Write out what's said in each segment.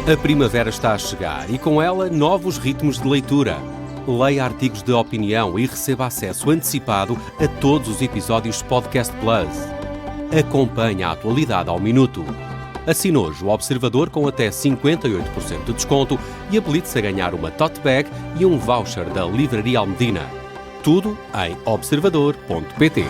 A primavera está a chegar e com ela novos ritmos de leitura. Leia artigos de opinião e receba acesso antecipado a todos os episódios de Podcast Plus. Acompanhe a atualidade ao minuto. Assine hoje o Observador com até 58% de desconto e habilite-se a ganhar uma tote bag e um voucher da Livraria Almedina. Tudo em observador.pt.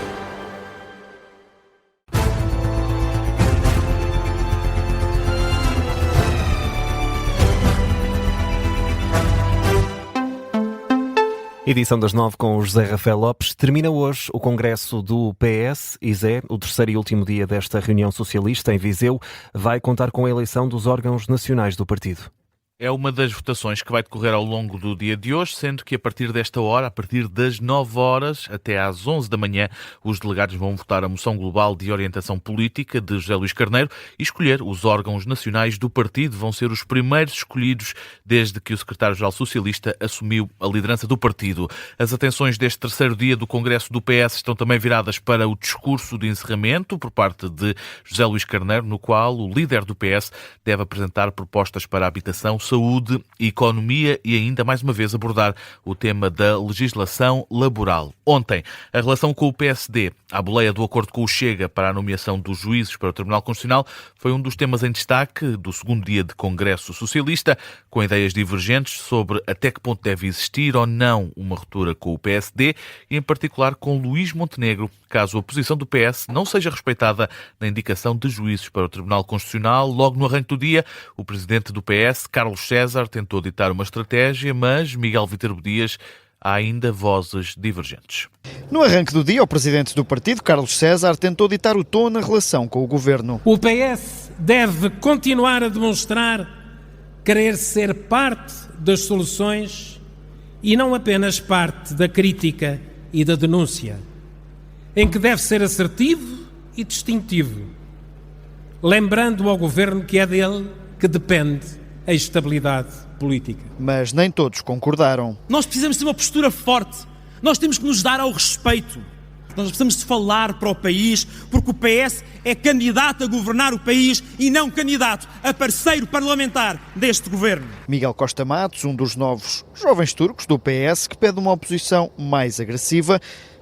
Edição das 9 com o José Rafael Lopes. Termina hoje o congresso do PS-ISE, o terceiro e último dia desta reunião socialista em Viseu. Vai contar com a eleição dos órgãos nacionais do partido. É uma das votações que vai decorrer ao longo do dia de hoje, sendo que a partir desta hora, a partir das 9 horas até às 11 da manhã, os delegados vão votar a moção global de orientação política de José Luís Carneiro e escolher os órgãos nacionais do partido. Vão ser os primeiros escolhidos desde que o secretário-geral socialista assumiu a liderança do partido. As atenções deste terceiro dia do Congresso do PS estão também viradas para o discurso de encerramento por parte de José Luís Carneiro, no qual o líder do PS deve apresentar propostas para a habitação, saúde, economia e ainda mais uma vez abordar o tema da legislação laboral. Ontem, a relação com o PSD, à boleia do acordo com o Chega para a nomeação dos juízes para o Tribunal Constitucional, foi um dos temas em destaque do segundo dia de Congresso Socialista, com ideias divergentes sobre até que ponto deve existir ou não uma ruptura com o PSD e, em particular, com Luís Montenegro, caso a posição do PS não seja respeitada na indicação de juízes para o Tribunal Constitucional. Logo no arranque do dia, o presidente do PS, Carlos César, tentou ditar uma estratégia, mas Miguel Viterbo Dias, há ainda vozes divergentes. No arranque do dia, o presidente do partido, Carlos César, tentou ditar o tom na relação com o governo. O PS deve continuar a demonstrar querer ser parte das soluções e não apenas parte da crítica e da denúncia, em que deve ser assertivo e distintivo, lembrando ao governo que é dele que depende a estabilidade política. Mas nem todos concordaram. Nós precisamos ter uma postura forte. Nós temos que nos dar ao respeito. Nós precisamos de falar para o país, porque o PS é candidato a governar o país e não candidato a parceiro parlamentar deste governo. Miguel Costa Matos, um dos novos jovens turcos do PS, que pede uma oposição mais agressiva.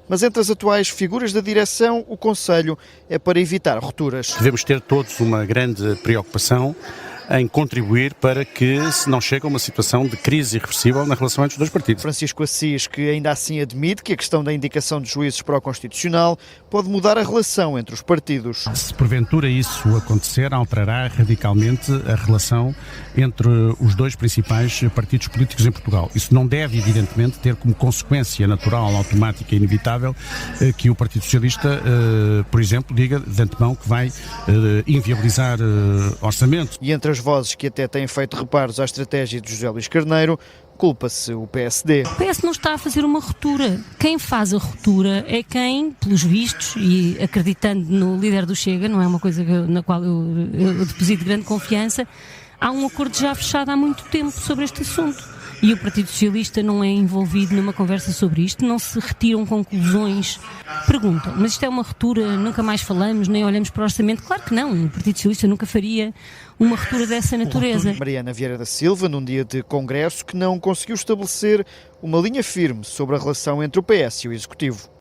Mas entre as atuais figuras da direção, o conselho é para evitar rupturas. Devemos ter todos uma grande preocupação em contribuir para que se não chegue a uma situação de crise irreversível na relação entre os dois partidos. Francisco Assis, que ainda assim admite que a questão da indicação de juízes para o Constitucional pode mudar a relação entre os partidos. Se porventura isso acontecer, alterará radicalmente a relação entre os dois principais partidos políticos em Portugal. Isso não deve, evidentemente, ter como consequência natural, automática e inevitável que o Partido Socialista, por exemplo, diga de antemão que vai inviabilizar orçamento. E entre as vozes que até têm feito reparos à estratégia de José Luís Carneiro, culpa-se o PSD. O PS não está a fazer uma ruptura. Quem faz a ruptura é quem, pelos vistos, e acreditando no líder do Chega, não é uma coisa na qual eu deposito grande confiança, há um acordo já fechado há muito tempo sobre este assunto. E o Partido Socialista não é envolvido numa conversa sobre isto, não se retiram conclusões. Perguntam, mas isto é uma ruptura, nunca mais falamos, nem olhamos para o orçamento? Claro que não, o Partido Socialista nunca faria uma ruptura dessa natureza. Mariana Vieira da Silva, num dia de congresso que não conseguiu estabelecer uma linha firme sobre a relação entre o PS e o Executivo.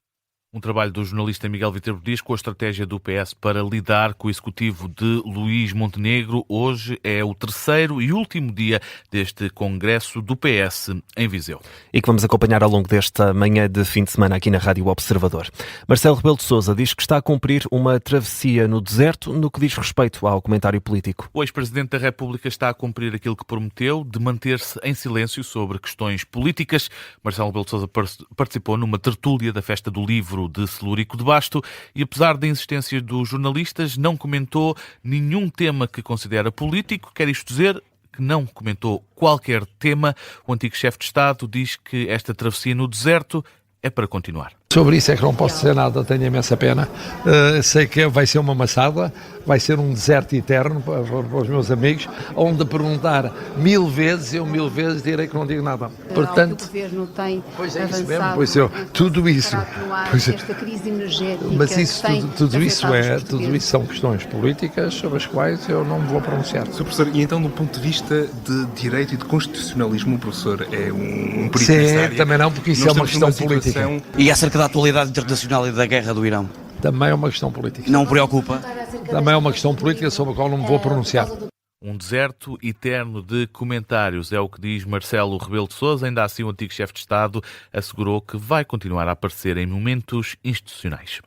Um trabalho do jornalista Miguel Viterbo Dias com a estratégia do PS para lidar com o executivo de Luís Montenegro. Hoje é o terceiro e último dia deste congresso do PS em Viseu. E que vamos acompanhar ao longo desta manhã de fim de semana aqui na Rádio Observador. Marcelo Rebelo de Sousa diz que está a cumprir uma travessia no deserto no que diz respeito ao comentário político. O ex-presidente da República está a cumprir aquilo que prometeu, de manter-se em silêncio sobre questões políticas. Marcelo Rebelo de Sousa participou numa tertúlia da Festa do Livro de Celúrico de Basto e, apesar da insistência dos jornalistas, não comentou nenhum tema que considera político. Quer isto dizer que não comentou qualquer tema. O antigo chefe de Estado diz que esta travessia no deserto é para continuar. Sobre isso é que não posso dizer nada, tenho imensa pena. Sei que vai ser uma maçada, vai ser um deserto eterno para os meus amigos, onde perguntar 1000 vezes, eu 1000 vezes direi que não digo nada. Portanto, o governo tem pois é isso mesmo, tudo isso. Esta crise energética. Mas isso, tudo isso são questões políticas sobre as quais eu não me vou pronunciar. Sr. Professor, e então do ponto de vista de direito e de constitucionalismo, o professor é um perito Sim, nessa área? também não, porque isso é uma questão política. E acerca da atualidade internacional e da guerra do Irão? Também é uma questão política. Não preocupa? Também é uma questão política sobre a qual não me vou pronunciar. Um deserto eterno de comentários, é o que diz Marcelo Rebelo de Sousa. Ainda assim, o antigo chefe de Estado assegurou que vai continuar a aparecer em momentos institucionais.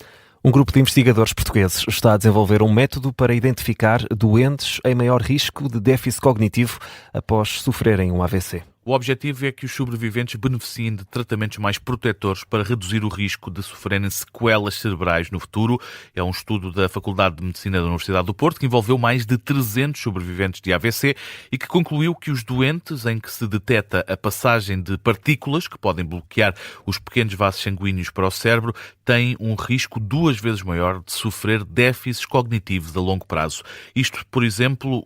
Um grupo de investigadores portugueses está a desenvolver um método para identificar doentes em maior risco de déficit cognitivo após sofrerem um AVC. O objetivo é que os sobreviventes beneficiem de tratamentos mais protetores para reduzir o risco de sofrerem sequelas cerebrais no futuro. É um estudo da Faculdade de Medicina da Universidade do Porto que envolveu mais de 300 sobreviventes de AVC e que concluiu que os doentes em que se detecta a passagem de partículas que podem bloquear os pequenos vasos sanguíneos para o cérebro têm um risco 2 vezes maior de sofrer déficits cognitivos a longo prazo. Isto, por exemplo,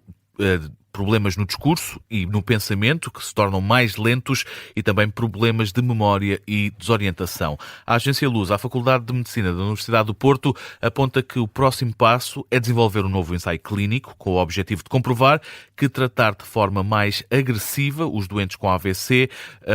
problemas no discurso e no pensamento, que se tornam mais lentos, e também problemas de memória e desorientação. A Agência Luz, à Faculdade de Medicina da Universidade do Porto, aponta que o próximo passo é desenvolver um novo ensaio clínico com o objetivo de comprovar que tratar de forma mais agressiva os doentes com AVC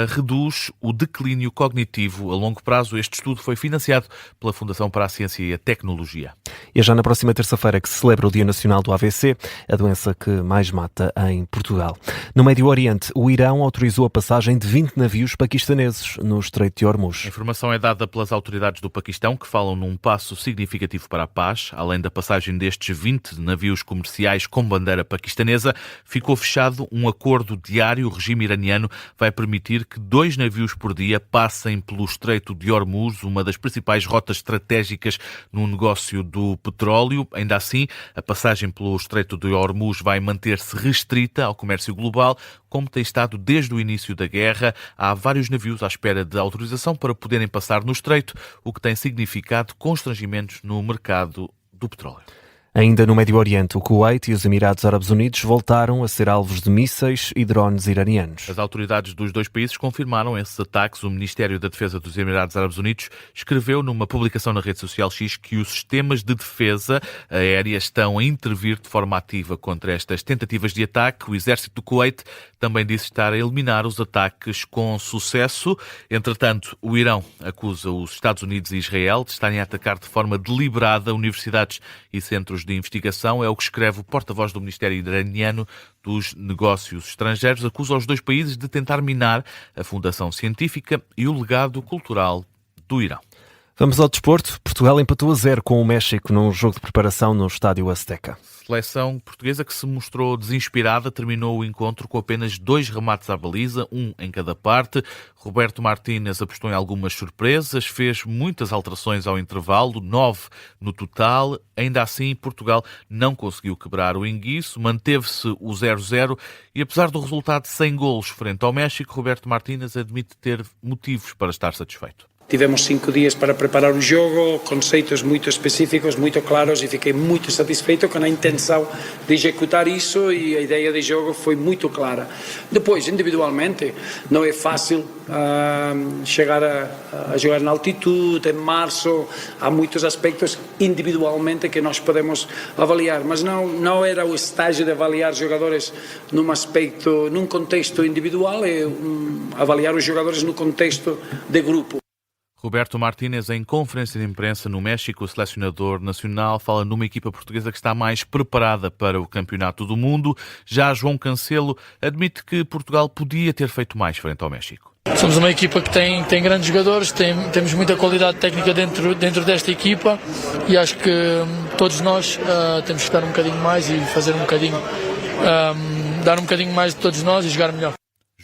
reduz o declínio cognitivo a longo prazo. Este estudo foi financiado pela Fundação para a Ciência e a Tecnologia. E é já na próxima terça-feira que se celebra o Dia Nacional do AVC, a doença que mais mata em Portugal. No Médio Oriente, o Irão autorizou a passagem de 20 navios paquistaneses no Estreito de Hormuz. A informação é dada pelas autoridades do Paquistão, que falam num passo significativo para a paz. Além da passagem destes 20 navios comerciais com bandeira paquistanesa, ficou fechado um acordo diário. O regime iraniano vai permitir que 2 navios por dia passem pelo Estreito de Hormuz, uma das principais rotas estratégicas no negócio do petróleo. Ainda assim, a passagem pelo Estreito de Hormuz vai manter-se restrita ao comércio global, como tem estado desde o início da guerra. Há vários navios à espera de autorização para poderem passar no estreito, o que tem significado constrangimentos no mercado do petróleo. Ainda no Médio Oriente, o Kuwait e os Emirados Árabes Unidos voltaram a ser alvos de mísseis e drones iranianos. As autoridades dos dois países confirmaram esses ataques. O Ministério da Defesa dos Emirados Árabes Unidos escreveu numa publicação na rede social X que os sistemas de defesa aérea estão a intervir de forma ativa contra estas tentativas de ataque. O exército do Kuwait também disse estar a eliminar os ataques com sucesso. Entretanto, o Irão acusa os Estados Unidos e Israel de estarem a atacar de forma deliberada universidades e centros de investigação. É o que escreve o porta-voz do Ministério iraniano dos Negócios Estrangeiros. Acusa os dois países de tentar minar a fundação científica e o legado cultural do Irão. Vamos ao desporto. Portugal empatou a 0 com o México num jogo de preparação no Estádio Azteca. Seleção portuguesa que se mostrou desinspirada terminou o encontro com apenas 2 remates à baliza, um em cada parte. Roberto Martínez apostou em algumas surpresas, fez muitas alterações ao intervalo, 9 no total. Ainda assim, Portugal não conseguiu quebrar o enguiço, manteve-se o 0-0 e, apesar do resultado de 100 golos frente ao México, Roberto Martínez admite ter motivos para estar satisfeito. Tivemos 5 dias para preparar o jogo, conceitos muito específicos, muito claros, e fiquei muito satisfeito com a intenção de executar isso, e a ideia de jogo foi muito clara. Depois, individualmente, não é fácil chegar a jogar na altitude, em março. Há muitos aspectos individualmente que nós podemos avaliar, mas não era o estágio de avaliar jogadores num contexto individual, é avaliar os jogadores no contexto de grupo. Roberto Martínez, em conferência de imprensa no México, o selecionador nacional, fala numa equipa portuguesa que está mais preparada para o Campeonato do Mundo. Já João Cancelo admite que Portugal podia ter feito mais frente ao México. Somos uma equipa que tem grandes jogadores, temos muita qualidade técnica dentro desta equipa, e acho que todos nós temos que dar um bocadinho mais e fazer um bocadinho, dar um bocadinho mais de todos nós e jogar melhor.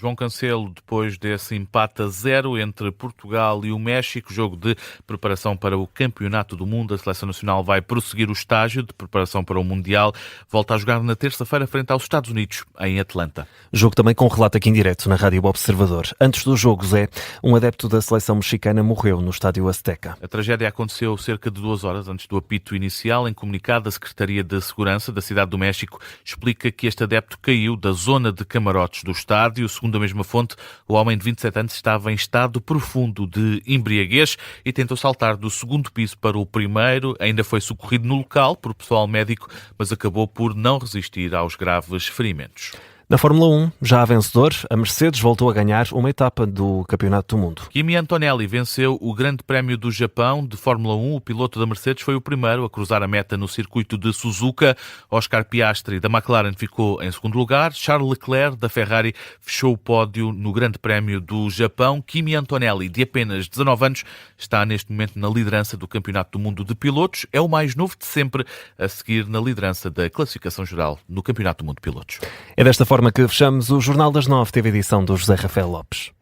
João Cancelo, depois desse empate a 0 entre Portugal e o México, jogo de preparação para o Campeonato do Mundo, a Seleção Nacional vai prosseguir o estágio de preparação para o Mundial. Volta a jogar na terça-feira frente aos Estados Unidos, em Atlanta. Jogo também com relato aqui em direto na Rádio Observador. Antes do jogo, Zé, um adepto da seleção mexicana morreu no estádio Azteca. A tragédia aconteceu cerca de 2 horas antes do apito inicial. Em comunicado, a Secretaria de Segurança da Cidade do México explica que este adepto caiu da zona de camarotes do estádio. Segundo a mesma fonte, o homem de 27 anos estava em estado profundo de embriaguez e tentou saltar do segundo piso para o primeiro. Ainda foi socorrido no local por pessoal médico, mas acabou por não resistir aos graves ferimentos. Na Fórmula 1, já a vencedor, a Mercedes voltou a ganhar uma etapa do Campeonato do Mundo. Kimi Antonelli venceu o Grande Prémio do Japão de Fórmula 1. O piloto da Mercedes foi o primeiro a cruzar a meta no circuito de Suzuka. Oscar Piastri, da McLaren, ficou em segundo lugar. Charles Leclerc, da Ferrari, fechou o pódio no Grande Prémio do Japão. Kimi Antonelli, de apenas 19 anos, está neste momento na liderança do Campeonato do Mundo de Pilotos. É o mais novo de sempre a seguir na liderança da classificação geral no Campeonato do Mundo de Pilotos. É desta forma que fechamos o Jornal das 9, teve edição do José Rafael Lopes.